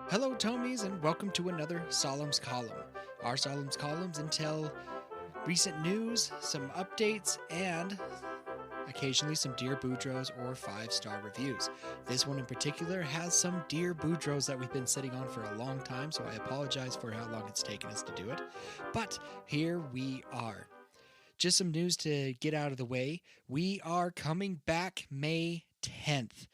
Hello, Tomies, and welcome to another Saulum's Column. Our Saulum's Columns entail recent news, some updates, and occasionally some Dear Boudreaux or 5-star reviews. This one in particular has some Dear Boudreaux that we've been sitting on for a long time, so I apologize for how long it's taken us to do it. But here we are. Just some news to get out of the way. We are coming back May 10th.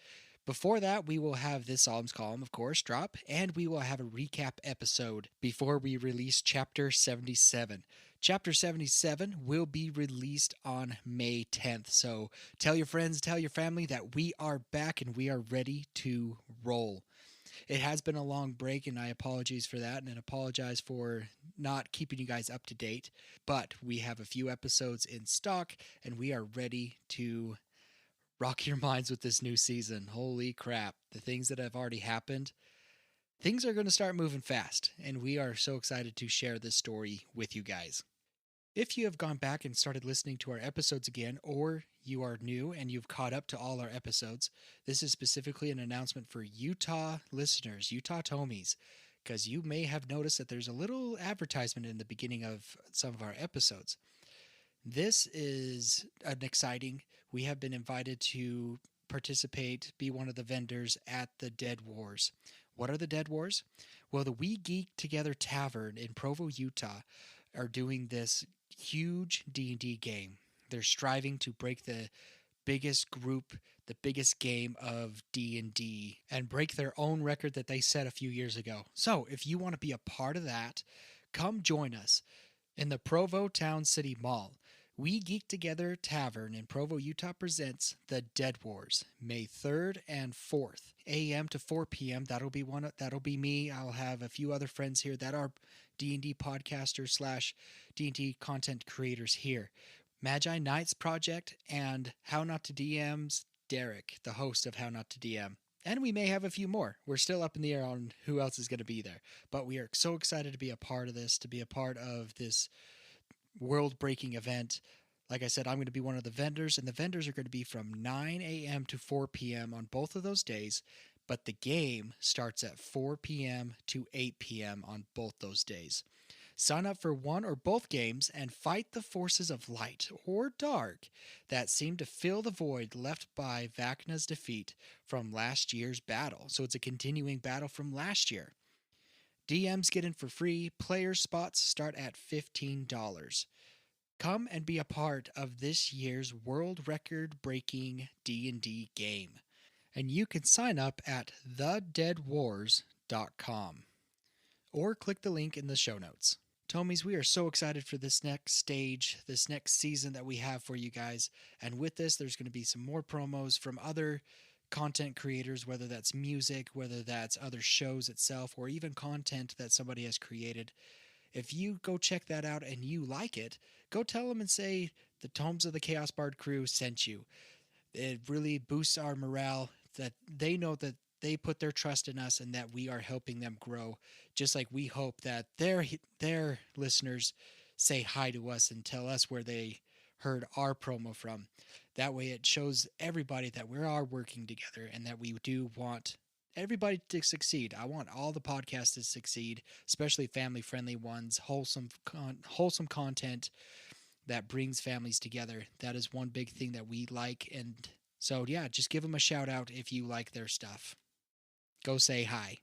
Before that, we will have this Saulum's Column, of course, drop, and we will have a recap episode before we release Chapter 77. Chapter 77 will be released on May 10th, so tell your friends, tell your family that we are back and we are ready to roll. It has been a long break, and I apologize for that, and apologize for not keeping you guys up to date, but we have a few episodes in stock, and we are ready to rock your minds with this new season. Holy crap. The things that have already happened. Things are going to start moving fast, and we are so excited to share this story with you guys. If you have gone back and started listening to our episodes again, or you are new and you've caught up to all our episodes, this is specifically an announcement for Utah listeners, Utah Tomies, because you may have noticed that there's a little advertisement in the beginning of some of our episodes. This is an exciting. We have been invited to participate, be one of the vendors at the Dead Wars. What are the Dead Wars? Well, the We Geek Together Tavern in Provo, Utah are doing this huge D&D game. They're striving to break the biggest group, the biggest game of D&D, and break their own record that they set a few years ago. So, if you want to be a part of that, come join us in the Provo Town City Mall. We Geek Together Tavern in Provo, Utah presents The Dead Wars, May 3rd and 4th, a.m. to 4 p.m. That'll be me. I'll have a few other friends here that are D&D podcasters / D&D content creators here. Magi Knights Project and How Not to DM's Derek, the host of How Not to DM. And we may have a few more. We're still up in the air on who else is going to be there. But we are so excited to be a part of this, to be a part of this world-breaking event. Like I said, I'm going to be one of the vendors, and the vendors are going to be from 9 a.m. to 4 p.m. on both of those days, but the game starts at 4 p.m. to 8 p.m. on both those days. Sign up for one or both games and fight the forces of light or dark that seem to fill the void left by Vacna's defeat from last year's battle. So it's a continuing battle from last year. DMs get in for free. Player spots start at $15. Come and be a part of this year's world record-breaking D&D game. And you can sign up at thedeadwars.com or click the link in the show notes. Tomies, we are so excited for this next stage, this next season that we have for you guys. And with this, there's going to be some more promos from other content creators, whether that's music, whether that's other shows itself, or even content that somebody has created. If you go check that out and you like it, go tell them and say the Tomes of the Chaos Bard crew sent you. It really boosts our morale that they know that they put their trust in us and that we are helping them grow, just like we hope that their listeners say hi to us and tell us where they heard our promo from. That way it shows everybody that we are working together and that we do want everybody to succeed. I want all the podcasts to succeed, especially family-friendly ones, wholesome content that brings families together. That is one big thing that we like. And so, yeah, just give them a shout out if you like their stuff. Go say hi.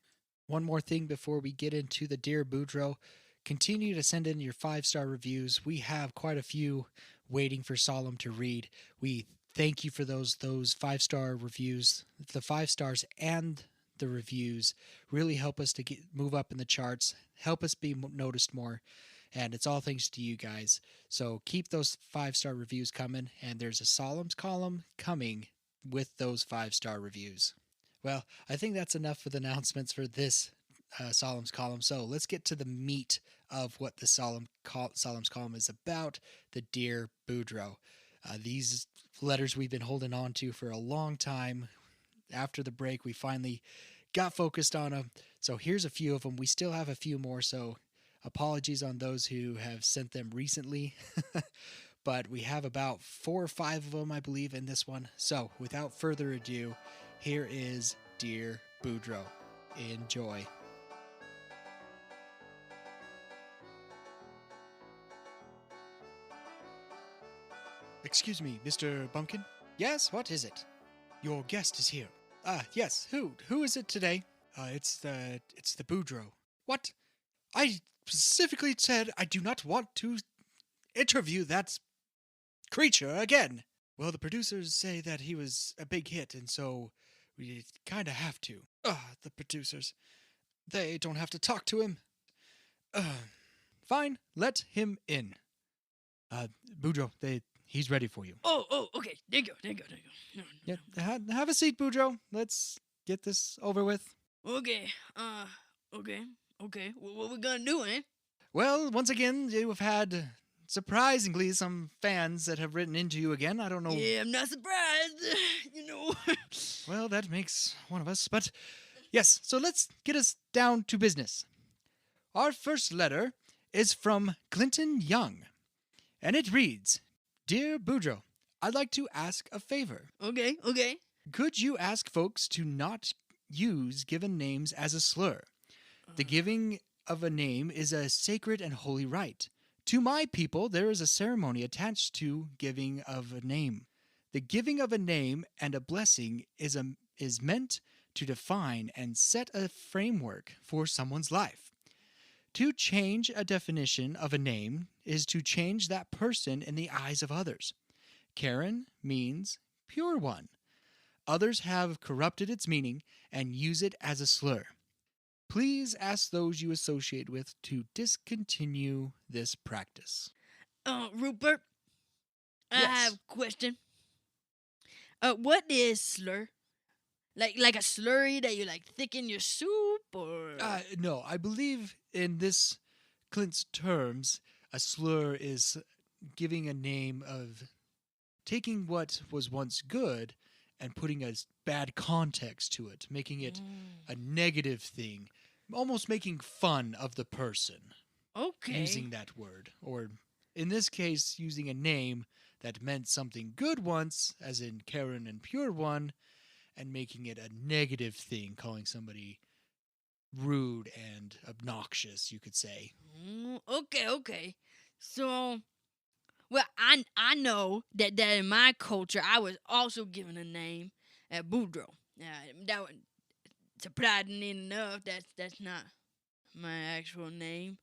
One more thing before we get into the Dear Boudreaux. Continue to send in your 5-star reviews. We have quite a few waiting for Saulum to read. We thank you for those 5-star reviews. The 5 stars and the reviews really help us to move up in the charts, help us be noticed more, and it's all thanks to you guys. So keep those 5-star reviews coming, and there's a Saulum's column coming with those 5-star reviews. Well, I think that's enough for the announcements for this Saulum's column. So let's get to the meat of what the Saulum's column is about, the Dear Boudreaux. These letters we've been holding on to for a long time. After the break, we finally got focused on them. So here's a few of them. We still have a few more, so apologies on those who have sent them recently. But we have about 4 or 5 of them, I believe, in this one. So without further ado, here is Dear Boudreaux. Enjoy. excuse me, Mr. Bumpkin? Yes, what is it? Your guest is here. Yes, who? Who is it today? It's the Boudreaux. What? I specifically said I do not want to interview that creature again. Well, the producers say that he was a big hit, and so we kind of have to. The producers. They don't have to talk to him. Fine, let him in. Boudreaux, he's ready for you. Oh, okay. There you go. No. Yeah, have a seat, Boudreaux. Let's get this over with. Okay. Okay. What we gonna do, eh? Well, once again, you have had, surprisingly, some fans that have written into you again. I don't know. Yeah, I'm not surprised. Well, that makes one of us. But, yes, so let's get us down to business. Our first letter is from Clinton Young. And it reads, Dear Boudreaux, I'd like to ask a favor. Okay. Could you ask folks to not use given names as a slur? The giving of a name is a sacred and holy rite. To my people, there is a ceremony attached to giving of a name. The giving of a name and a blessing is meant to define and set a framework for someone's life. To change a definition of a name is to change that person in the eyes of others. Karen means pure one. Others have corrupted its meaning and use it as a slur. Please ask those you associate with to discontinue this practice. Rupert, I Yes. have a question. What is slur? Like a slurry that you like thicken your soup, or? No, I believe in this Clint's terms, a slur is giving a name of taking what was once good and putting a bad context to it, making it a negative thing, almost making fun of the person. Okay. Using that word. Or, in this case, using a name that meant something good once, as in Karen and Pure One, and making it a negative thing, calling somebody rude and obnoxious, you could say. Okay. So, well, I know that in my culture, I was also given a name at Boudreaux. That was surprising enough. That's not my actual name,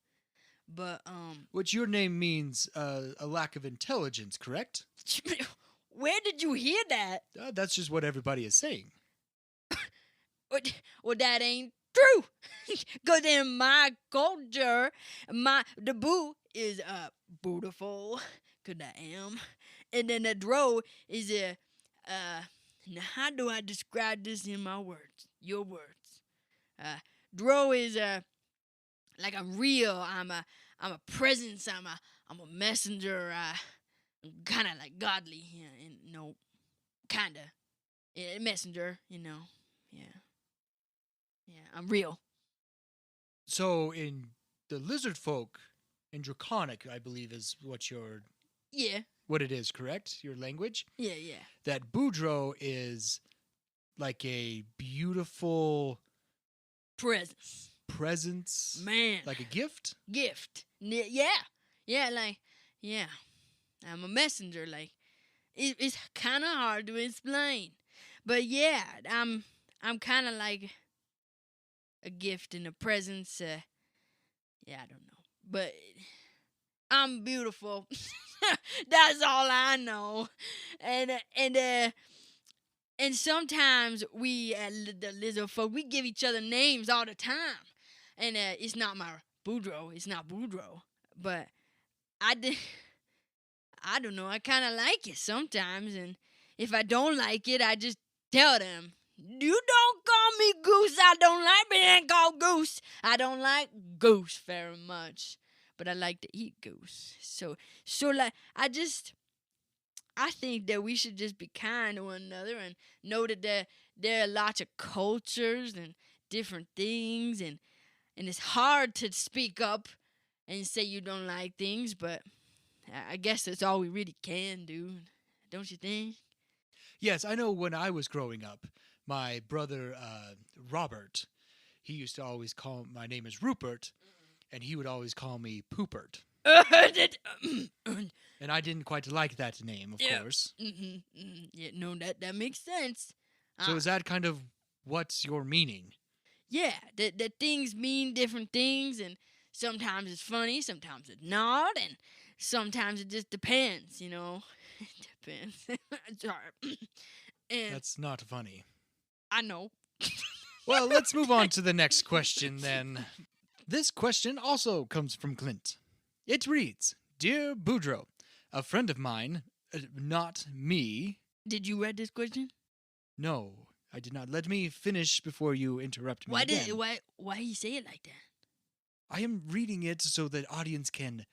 but Which your name means a lack of intelligence, correct? where did you hear that? That's just what everybody is saying. Well, that ain't true. Cause in my culture, the boo is beautiful. Cause I am, and then the dro is Now how do I describe this in my words? Your words. Dro is like I'm real. I'm a presence. I'm a messenger. I'm kind of like godly, and kind of messenger. Yeah. I'm real. So in the lizard folk, in Draconic, I believe is what it is, correct? Your language? Yeah. That Boudreaux is like a beautiful presence. Man. Like a gift? Gift. Yeah. I'm a messenger. Like, it's kind of hard to explain, but yeah, I'm kind of like a gift and a presence. I don't know, but I'm beautiful. That's all I know. And sometimes we, the lizard folk, we give each other names all the time. And it's not my Boudreaux. It's not Boudreaux. But I don't know. I kind of like it sometimes. And if I don't like it, I just tell them, you don't call me Goose. I don't like being called Goose. I don't like goose very much. But I like to eat goose. So like, I think that we should just be kind to one another and know that there are lots of cultures and different things, and it's hard to speak up and say you don't like things, but I guess that's all we really can do, don't you think? Yes, I know when I was growing up, my brother Robert, he used to always call, my name is Rupert, and he would always call me Poopert. And I didn't quite like that name, of Yeah. course. Yeah, no, that makes sense. So is that kind of what's your meaning? Yeah, that things mean different things, and sometimes it's funny, sometimes it's not, and sometimes it just depends, you know. It depends. Sorry. And That's not funny. I know. Well, let's move on to the next question then. This question also comes from Clint. It reads, Dear Boudreaux, a friend of mine, not me. Did you read this question? No, I did not. Let me finish before you interrupt me again. Why he say it like that? I am reading it so that audience can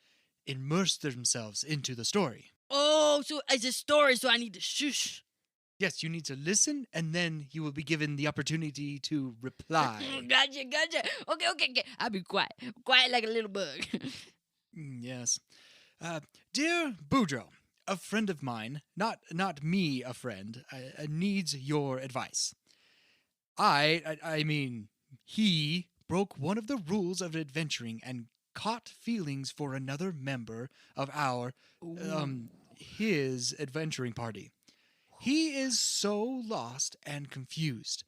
immerse themselves into the story. Oh, so it's a story, so I need to shush. Yes, you need to listen, and then you will be given the opportunity to reply. Gotcha. Okay. I'll be quiet. Quiet like a little bug. Yes. Dear Boudreaux, a friend of mine, not me a friend, needs your advice. I mean, he broke one of the rules of adventuring and caught feelings for another member of his adventuring party. He is so lost and confused.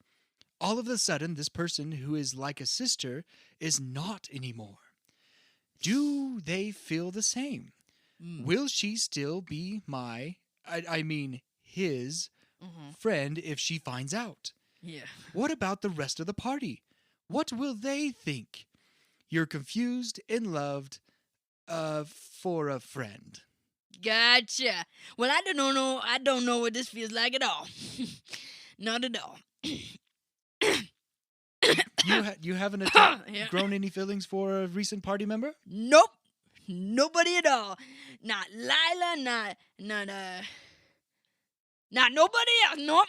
All of a sudden, this person who is like a sister is not anymore. Do they feel the same? Will she still be his friend if she finds out? Yeah. What about the rest of the party? What will they think? You're confused and loved for a friend. Gotcha. Well, I don't know what this feels like at all. Not at all. You haven't Yeah. grown any feelings for a recent party member? Nope. Nobody at all. Not Lila, not nobody else. No.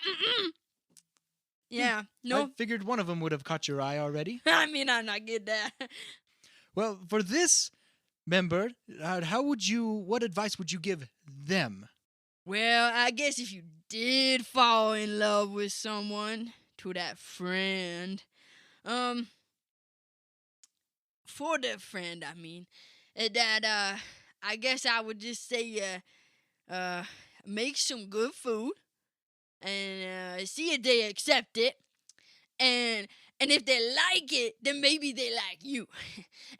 Yeah. No. I figured one of them would have caught your eye already. I mean, I'm not get that. Well, for this member, what advice would you give them? Well, I guess if you did fall in love with someone, to that friend, for the friend, I mean, that I guess I would just say, make some good food and see if they accept it, and if they like it, then maybe they like you,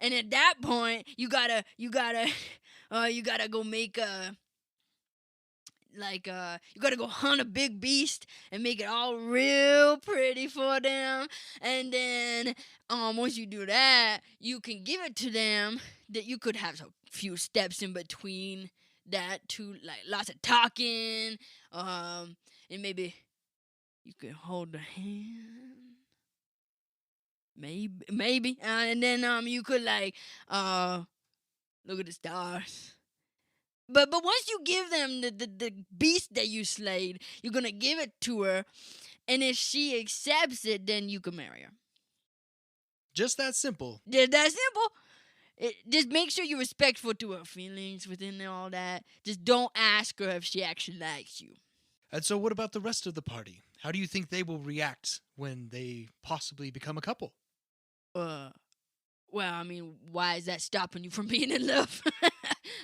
and at that point, you gotta go make you gotta go hunt a big beast and make it all real pretty for them, and then once you do that, you can give it to them. That you could have a few steps in between that too, like lots of talking, and maybe you could hold the hand. Maybe, and then you could look at the stars. But once you give them the beast that you slayed, you're gonna give it to her, and if she accepts it, then you can marry her. Just that simple. Just that simple. Just make sure you're respectful to her feelings within all that. Just don't ask her if she actually likes you. And so what about the rest of the party? How do you think they will react when they possibly become a couple? Well, I mean, why is that stopping you from being in love?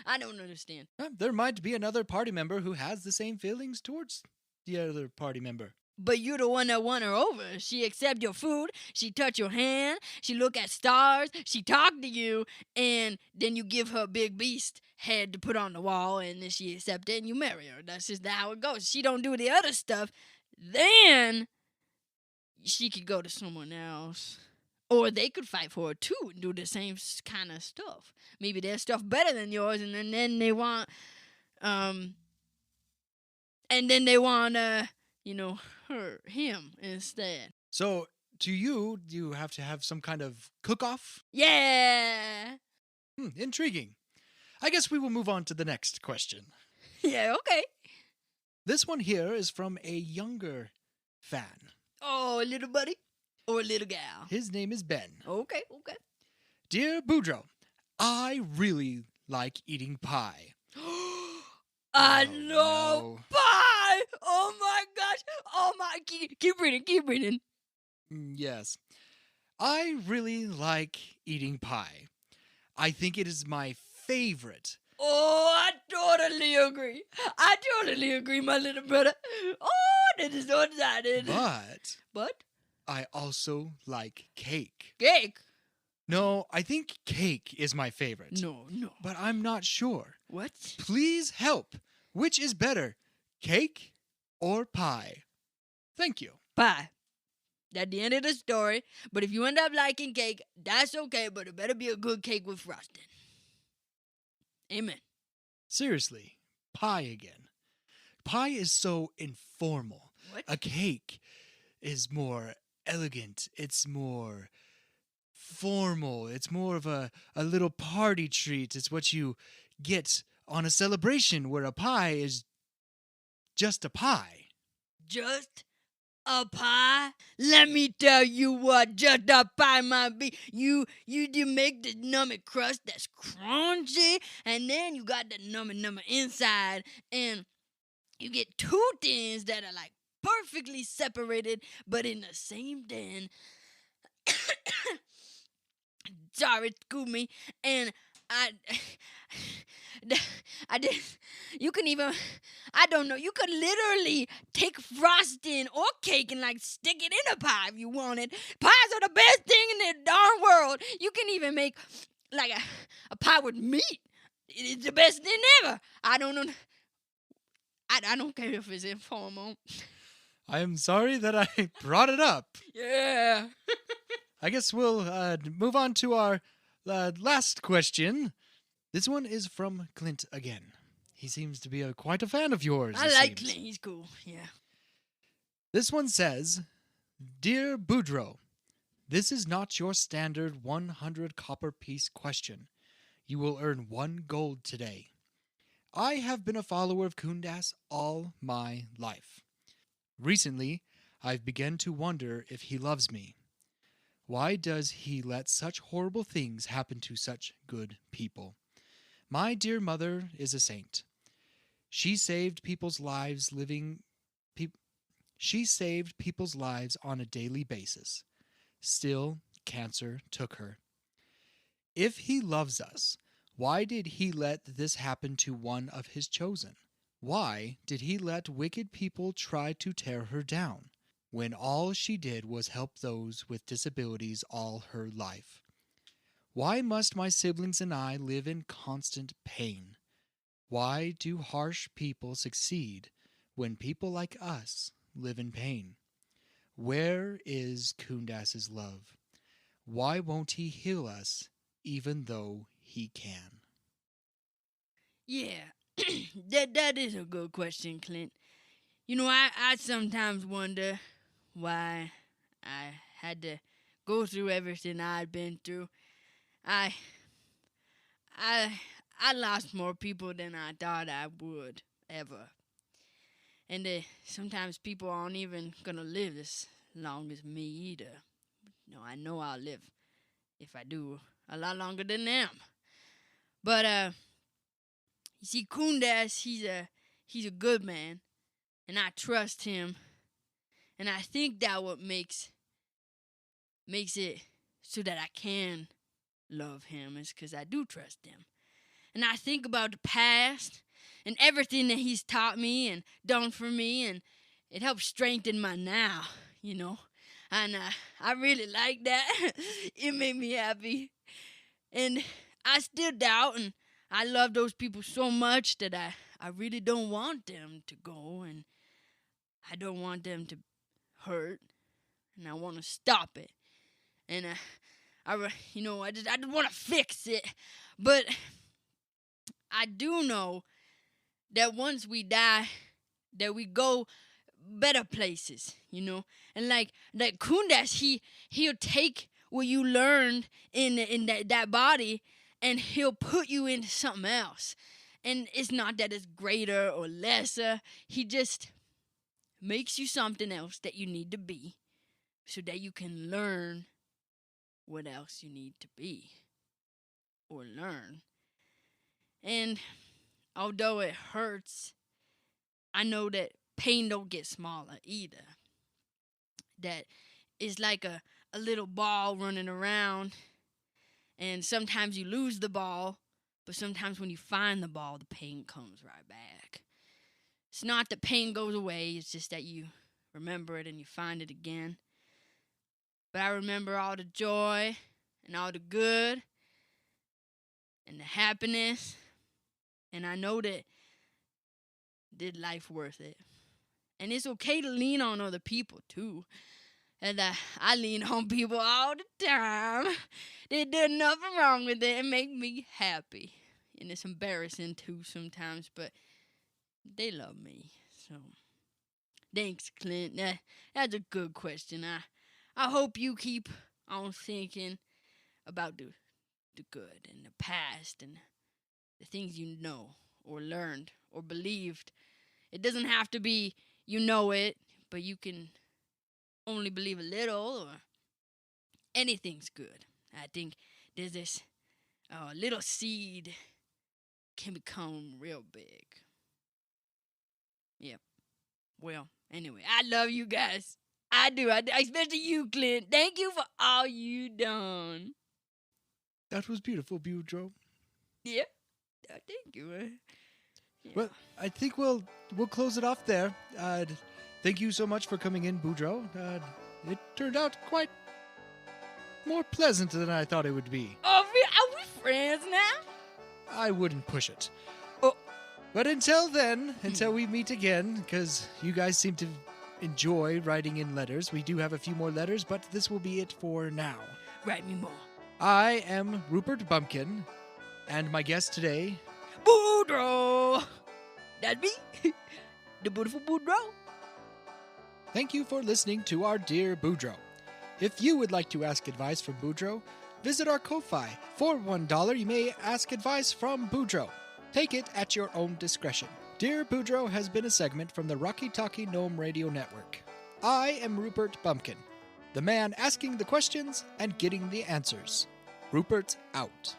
I don't understand. There might be another party member who has the same feelings towards the other party member. But you're the one that won her over. She accept your food, she touch your hand, she look at stars, she talk to you, and then you give her a big beast head to put on the wall, and then she accept it, and you marry her. That's just how it goes. She don't do the other stuff, then she could go to someone else. Or they could fight for it too and do the same kind of stuff. Maybe their stuff better than yours, and then they want, him instead. So, to you have to have some kind of cook-off? Yeah. Intriguing. I guess we will move on to the next question. Yeah, okay. This one here is from a younger fan. Oh, a little buddy? Or a little gal? His name is Ben. Okay. Dear Boudreaux, I really like eating pie. I Oh, love no. pie! Oh my gosh! Oh my... Keep reading. Yes. I really like eating pie. I think it is my favorite. Oh, I totally agree. My little brother. Oh, that is so excited. But I also like cake. Cake? No, I think cake is my favorite. No. But I'm not sure. What? Please help. Which is better, cake or pie? Thank you. Pie. That's the end of the story. But if you end up liking cake, that's okay, but it better be a good cake with frosting. Amen. Seriously, pie again. Pie is so informal. What? A cake is more elegant. It's more formal. It's more of a little party treat. It's what you get on a celebration, where a pie is just a pie. Just a pie? Let me tell you what just a pie might be. You make the nummy crust that's crunchy, and then you got the nummy inside, and you get two things that are like perfectly separated, but in the same den. Sorry, excuse me. And I did. You can even, I don't know. You could literally take frosting or cake and like stick it in a pie if you wanted. Pies are the best thing in the darn world. You can even make like a pie with meat. It's the best thing ever. I don't know. I don't care if it's informal. I am sorry that I brought it up. Yeah. I guess we'll move on to our last question. This one is from Clint again. He seems to be quite a fan of yours. I like Clint. He's cool. Yeah. This one says, Dear Boudreaux, this is not your standard 100 copper piece question. You will earn 1 gold today. I have been a follower of Kundas all my life. Recently, I've begun to wonder if he loves me. Why does he let such horrible things happen to such good people? My dear mother is a saint. She saved people's lives She saved people's lives on a daily basis. Still, cancer took her. If he loves us, why did he let this happen to one of his chosen? Why did he let wicked people try to tear her down, when all she did was help those with disabilities all her life? Why must my siblings and I live in constant pain? Why do harsh people succeed when people like us live in pain? Where is Kundas's love? Why won't he heal us even though he can? Yeah, that is a good question, Clint. You know, I sometimes wonder why I had to go through everything I'd been through. I lost more people than I thought I would ever. And sometimes people aren't even gonna live as long as me either. No, I know I'll live, if I do, a lot longer than them. But you see, Kundas, he's a good man, and I trust him. And I think that what makes it so that I can love him is because I do trust him. And I think about the past and everything that he's taught me and done for me, and it helps strengthen my now, you know. And I really like that. It made me happy. And I still doubt, and I love those people so much that I really don't want them to go, and I don't want them to hurt, and I want to stop it. And I just want to fix it. But I do know that once we die, that we go better places, you know. And like Kundas, he'll take what you learned in that body, and he'll put you into something else. And it's not that it's greater or lesser. He just makes you something else that you need to be, so that you can learn what else you need to be or learn. And although it hurts, I know that pain don't get smaller either. That it's like a little ball running around, and sometimes you lose the ball, But sometimes when you find the ball, the pain comes right back. It's not that pain goes away, it's just that you remember it and you find it again. But I remember all the joy and all the good and the happiness. And I know that did life worth it. And it's okay to lean on other people too. And I lean on people all the time. They did nothing wrong with it and make me happy. And it's embarrassing too sometimes, but they love me. So thanks, Clint. That's a good question. I hope you keep on thinking about the good and the past and the things you know or learned or believed. It doesn't have to be you know it, but you can only believe a little or anything's good. I think there's this little seed can become real big. Yep. Well, anyway, I love you guys. I do, especially you, Clint. Thank you for all you done. That was beautiful, Boudreaux. Yep. Thank you. Yeah. Well, I think we'll close it off there. Thank you so much for coming in, Boudreaux. It turned out quite more pleasant than I thought it would be. Oh, are we friends now? I wouldn't push it. Oh. But until then, until we meet again, because you guys seem to enjoy writing in letters, we do have a few more letters, but this will be it for now. Write me more. I am Rupert Bumpkin, and my guest today... Boudreaux! That's me, the beautiful Boudreaux. Thank you for listening to our dear Boudreaux. If you would like to ask advice from Boudreaux, visit our Ko-Fi. For $1, you may ask advice from Boudreaux. Take it at your own discretion. Dear Boudreaux has been a segment from the Rocky Talkie Gnome Radio Network. I am Rupert Bumpkin, the man asking the questions and getting the answers. Rupert out.